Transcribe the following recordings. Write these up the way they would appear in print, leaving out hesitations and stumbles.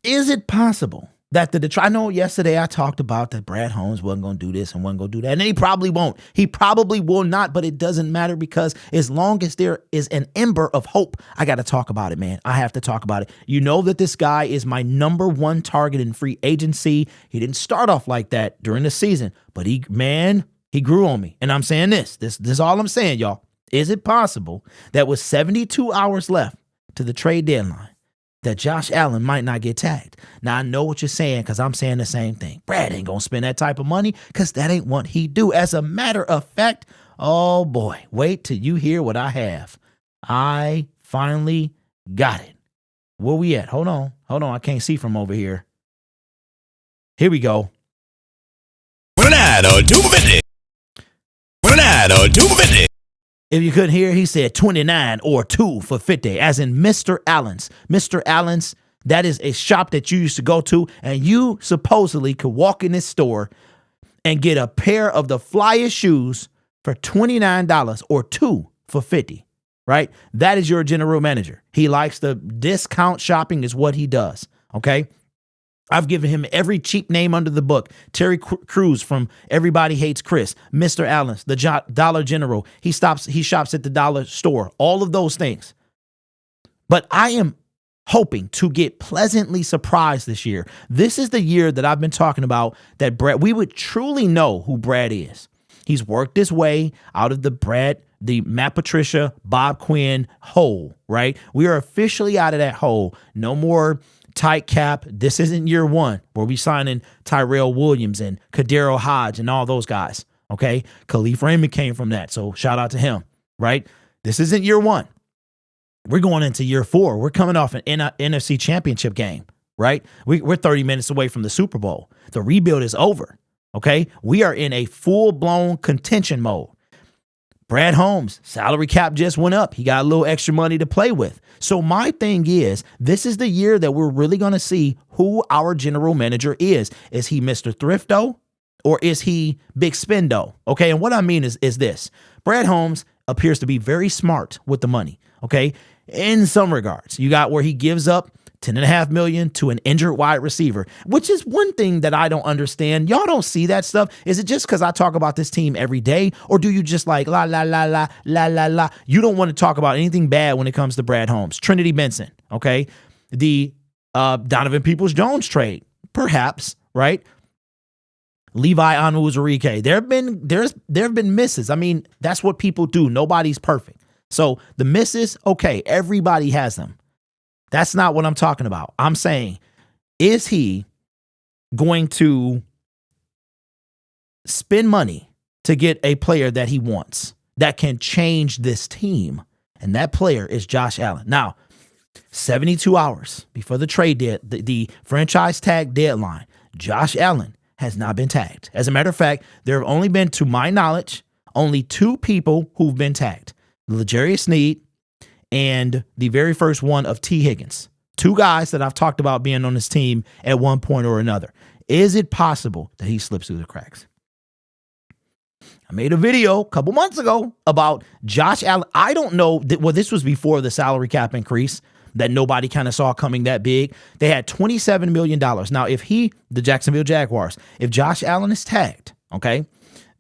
Is it possible that the Detroit, I know yesterday I talked about that Brad Holmes wasn't going to do this and wasn't going to do that, and he probably won't. He probably will not, but it doesn't matter because as long as there is an ember of hope, I got to talk about it, man. I have to talk about it. You know that this guy is my number one target in free agency. He didn't start off like that during the season, but he grew on me. And I'm saying this is all I'm saying, y'all. Is it possible that with 72 hours left to the trade deadline, that Josh Allen might not get tagged? Now, I know what you're saying because I'm saying the same thing. Brad ain't going to spend that type of money because that ain't what he do. As a matter of fact, oh boy, wait till you hear what I have. I finally got it. Where we at? Hold on. I can't see from over here. Here we go. If you couldn't hear, he said 29 or 2 for 50, as in Mr. Allen's. Mr. Allen's, that is a shop that you used to go to, and you supposedly could walk in this store and get a pair of the flyest shoes for $29 or 2 for 50, right? That is your general manager. He likes the discount shopping is what he does, okay? I've given him every cheap name under the book. Terry Crews from Everybody Hates Chris. Mr. Allen's, the Dollar General. He shops at the dollar store. All of those things. But I am hoping to get pleasantly surprised this year. This is the year that I've been talking about that we would truly know who Brad is. He's worked his way out of the Matt Patricia, Bob Quinn hole, right? We are officially out of that hole. No more tight cap. This isn't year one where we signing Tyrell Williams and Kadero Hodge and all those guys. Okay. Khalif Raymond came from that. So shout out to him, right? This isn't year one. We're going into year 4. We're coming off an NFC championship game, right? We're 30 minutes away from the Super Bowl. The rebuild is over. Okay. We are in a full-blown contention mode. Brad Holmes, salary cap just went up. He got a little extra money to play with. So my thing is, this is the year that we're really going to see who our general manager is. Is he Mr. Thrifto or is he Big Spendo? Okay, and what I mean is this. Brad Holmes appears to be very smart with the money, okay? In some regards, you got where he gives up $10.5 million to an injured wide receiver, which is one thing that I don't understand. Y'all don't see that stuff. Is it just because I talk about this team every day, or do you just like la, la, la, la, la, la, la? You don't want to talk about anything bad when it comes to Brad Holmes. Trinity Benson, okay? The Donovan Peoples-Jones trade, perhaps, right? Levi Onwuzurike. There have been misses. I mean, that's what people do. Nobody's perfect. So the misses, okay, everybody has them. That's not what I'm talking about. I'm saying, is he going to spend money to get a player that he wants that can change this team? And that player is Josh Allen. Now, 72 hours before the trade the franchise tag deadline, Josh Allen has not been tagged. As a matter of fact, there have only been, to my knowledge, only 2 people who've been tagged. L'Jarius Sneed and the very first one of T. Higgins. 2 guys that I've talked about being on this team at one point or another. Is it possible that he slips through the cracks? I made a video a couple months ago about Josh Allen. I don't know. This was before the salary cap increase that nobody kind of saw coming that big. They had $27 million. Now, if the Jacksonville Jaguars, if Josh Allen is tagged, okay,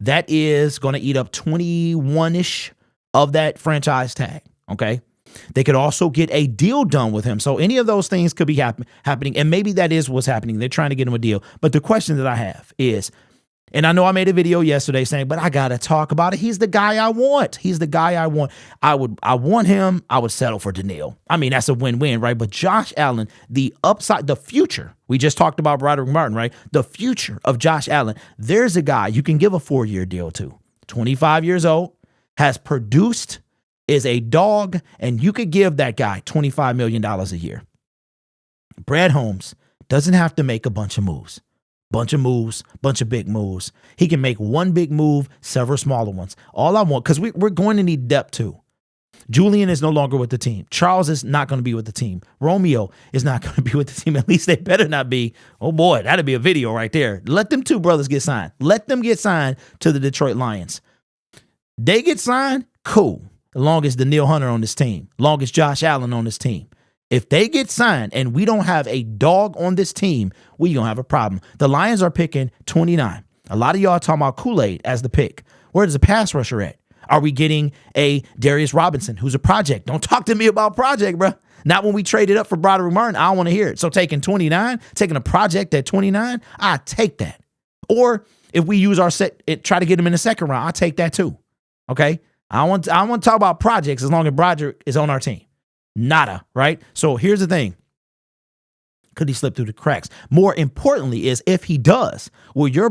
that is going to eat up 21-ish of that franchise tag, okay? They could also get a deal done with him. So any of those things could be happening. And maybe that is what's happening. They're trying to get him a deal. But the question that I have is, and I know I made a video yesterday saying, but I got to talk about it. He's the guy I want. He's the guy I want. I want him. I would settle for Daniil. I mean, that's a win-win, right? But Josh Allen, the upside, the future, we just talked about Broderick Martin, right? The future of Josh Allen. There's a guy you can give a 4-year deal to. 25 years old, has produced, is a dog, and you could give that guy $25 million a year. Brad Holmes doesn't have to make a bunch of moves. Bunch of big moves. He can make one big move, several smaller ones. All I want, because we're going to need depth too. Julian is no longer with the team. Charles is not going to be with the team. Romeo is not going to be with the team. At least they better not be. Oh boy, that'd be a video right there. Let them 2 brothers get signed. Let them get signed to the Detroit Lions. They get signed, cool. As long as Daniil Hunter on this team, long as Josh Allen on this team. If they get signed and we don't have a dog on this team, we gonna have a problem. The Lions are picking 29. A lot of y'all talking about Kool-Aid as the pick. Where does the pass rusher at? Are we getting a Darius Robinson, who's a project? Don't talk to me about project, bro. Not when we traded up for Broderick Martin. I don't want to hear it. So taking 29, taking a project at 29, I take that. Or if we use our try to get him in the second round, I take that too. Okay? I want to talk about projects as long as Broderick is on our team. Nada, right? So here's the thing. Could he slip through the cracks? More importantly is if he does, will your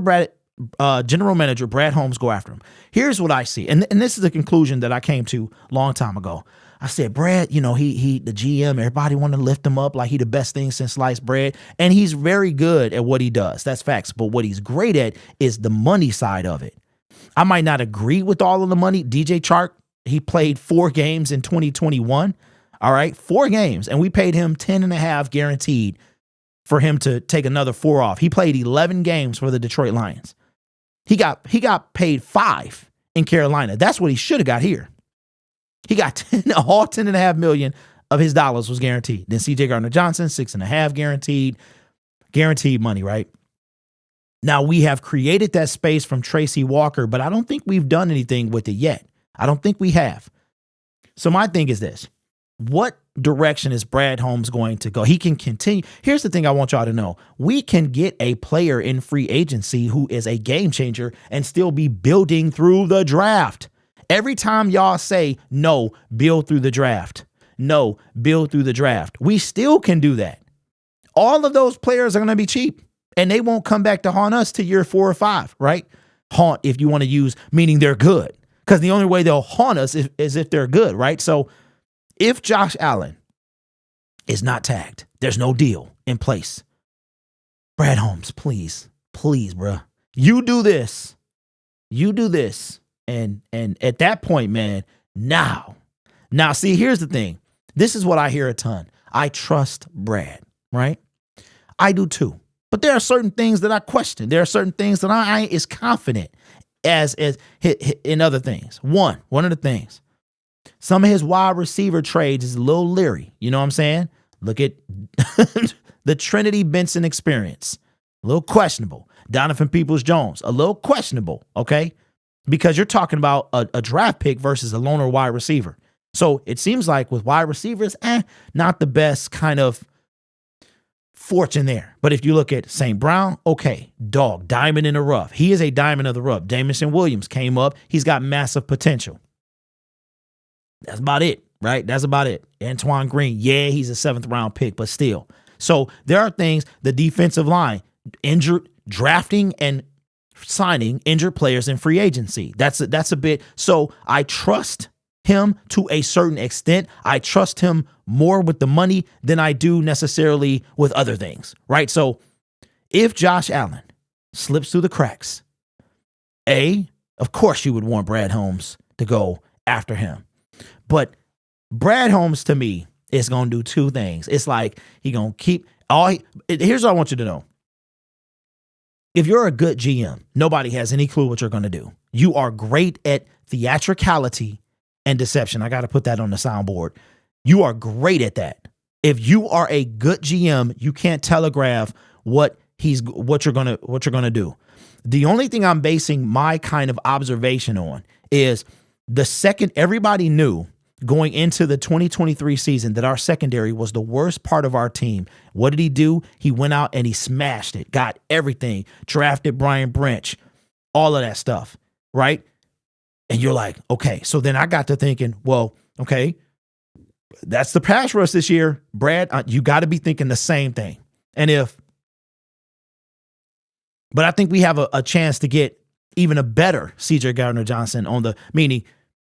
general manager, Brad Holmes, go after him? Here's what I see. And this is the conclusion that I came to a long time ago. I said, Brad, you know, he the GM, everybody want to lift him up like he the best thing since sliced bread. And he's very good at what he does. That's facts. But what he's great at is the money side of it. I might not agree with all of the money. DJ Chark, he played 4 games in 2021. All right, 4 games. And we paid him 10.5 guaranteed for him to take another 4 off. He played 11 games for the Detroit Lions. He got paid 5 in Carolina. That's what he should have got here. He got all 10.5 million of his dollars was guaranteed. Then CJ Gardner-Johnson, 6.5 guaranteed money, right? Now we have created that space from Tracy Walker, but I don't think we've done anything with it yet. I don't think we have. So my thing is this. What direction is Brad Holmes going to go? He can continue. Here's the thing I want y'all to know. We can get a player in free agency who is a game changer and still be building through the draft. Every time y'all say, no, build through the draft. No, build through the draft. We still can do that. All of those players are going to be cheap and they won't come back to haunt us to year 4 or 5, right? Haunt, if you want to use, meaning they're good. Because the only way they'll haunt us is if they're good, right? So if Josh Allen is not tagged, there's no deal in place. Brad Holmes, please, bro. You do this. And at that point, man, now, see, here's the thing. This is what I hear a ton. I trust Brad, right? I do too. But there are certain things that I question. There are certain things that I ain't as confident as in other things. One of the things. Some of his wide receiver trades is a little leery. You know what I'm saying? Look at the Trinity Benson experience. A little questionable. Donovan Peoples-Jones, a little questionable, okay? Because you're talking about a draft pick versus a loner wide receiver. So it seems like with wide receivers, not the best kind of fortune there. But if you look at St. Brown, okay, dog, diamond in the rough. He is a diamond of the rough. Jamison Williams came up. He's got massive potential. That's about it, right? That's about it. Antoine Green, yeah, he's a 7th round pick, but still. So there are things, the defensive line, injured, drafting and signing injured players in free agency. That's a bit. So I trust him to a certain extent. I trust him more with the money than I do necessarily with other things, right? So if Josh Allen slips through the cracks, of course you would want Brad Holmes to go after him. But Brad Holmes, to me, is going to do 2 things. It's like he going to keep here's what I want you to know. If you're a good GM, nobody has any clue what you're going to do. You are great at theatricality and deception. I got to put that on the soundboard. You are great at that. If you are a good GM, you can't telegraph what you're going to do. The only thing I'm basing my kind of observation on is the second everybody knew going into the 2023 season that our secondary was the worst part of our team. What did he do? He went out and he smashed it, got everything, drafted Brian Branch, all of that stuff, right? And you're like, okay. So then I got to thinking, well, okay, that's the pass rush this year. Brad, you got to be thinking the same thing. But I think we have a chance to get even a better CJ Gardner-Johnson meaning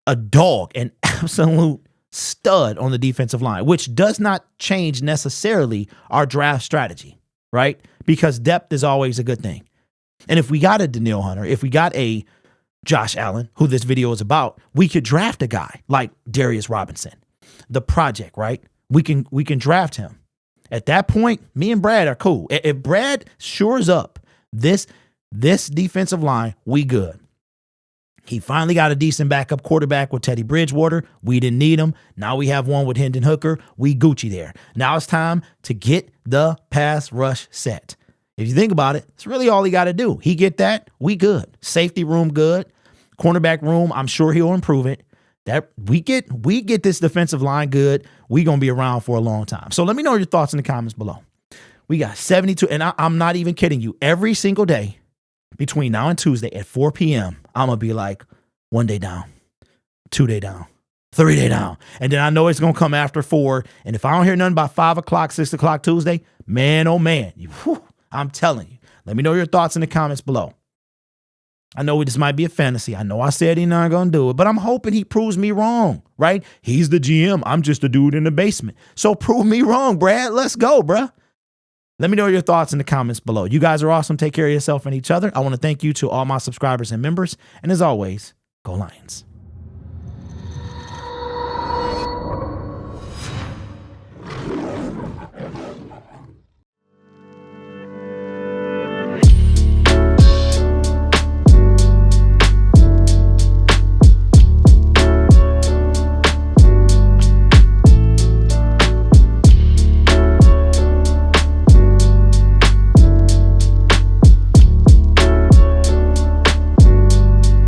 a dog, an absolute stud on the defensive line, which does not change necessarily our draft strategy, right? Because depth is always a good thing. And if we got a Danielle Hunter, if we got a Josh Allen, who this video is about, we could draft a guy like Darius Robinson, the project, right? We can draft him. At that point, me and Brad are cool. If Brad shores up this defensive line, we good. He finally got a decent backup quarterback with Teddy Bridgewater. We didn't need him. Now we have one with Hendon Hooker. We Gucci there. Now it's time to get the pass rush set. If you think about it, it's really all he got to do. He get that, we good. Safety room good. Cornerback room, I'm sure he'll improve it. That we get this defensive line good. We gonna be around for a long time. So let me know your thoughts in the comments below. We got 72, and I'm not even kidding you. Every single day between now and Tuesday at 4 p.m., I'm gonna be like 1 day down, 2 day down, 3 day down, and then I know it's gonna come after 4. And if I don't hear nothing by 5 o'clock, 6 o'clock Tuesday, man, oh man, I'm telling you. Let me know your thoughts in the comments below. I know this might be a fantasy. I know I said he's not going to do it, but I'm hoping he proves me wrong, right? He's the GM. I'm just a dude in the basement. So prove me wrong, Brad. Let's go, bruh. Let me know your thoughts in the comments below. You guys are awesome. Take care of yourself and each other. I want to thank you to all my subscribers and members. And as always, go Lions.